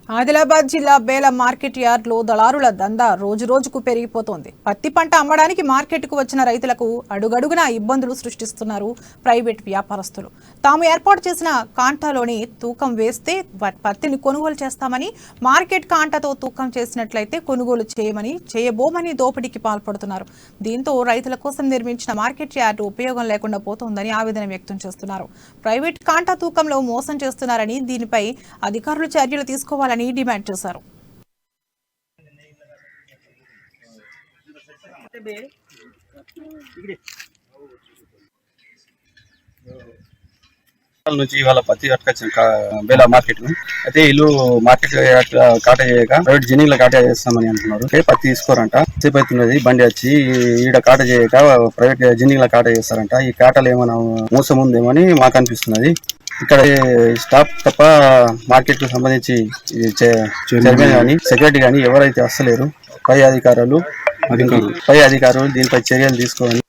ఆదిలాబాద్ జిల్లా బేల మార్కెట్ యార్డ్లో దళారుల దందా రోజురోజుకు పెరిగిపోతోంది. పత్తి పంట అమ్మడానికి మార్కెట్కు వచ్చిన రైతులకు అడుగడుగునా ఇబ్బందులు సృష్టిస్తున్నారు ప్రైవేట్ వ్యాపారస్తులు. తాము ఏర్పాటు చేసిన కాంటాలోని తూకం వేస్తే పత్తిని కొనుగోలు చేస్తామని, మార్కెట్ కాంటాతో తూకం చేసినట్లయితే కొనుగోలు చేయబోమని దోపిడీకి పాల్పడుతున్నారు. దీంతో రైతుల కోసం నిర్మించిన మార్కెట్ యార్డు ఉపయోగం లేకుండా పోతోందని ఆవేదన వ్యక్తం చేస్తున్నారు. ప్రైవేట్ కాంటా తూకంలో మోసం చేస్తున్నారని, దీనిపై అధికారులు చర్యలు తీసుకోవాలని డిమాండ్ చేశారు. నుంచి ఇవాళ పత్తి కట్టుకొచ్చిన బేలా మార్కెట్ అయితే ఇల్లు మార్కెట్ కాటా చేయక ప్రైవేట్ జిన్నింగ్ లో కాటా చేస్తామని అంటున్నారు. పత్తి తీసుకోరంట. సేపు అవుతున్నది బండి వచ్చి ఈడ కాటా చేయక ప్రైవేట్ జిన్నింగ్ లో కాటా చేస్తారంట. ఈ కాటాలు ఏమైనా మోసం ఉందేమో అని మాకు అనిపిస్తున్నది. ఇక్కడ స్టాఫ్ తప్ప మార్కెట్ కు సంబంధించి చైర్మన్ గానీ సెక్రటరీ గానీ ఎవరైతే వస్తలేరు. పై అధికారులు దీనిపై చర్యలు తీసుకోవాలి.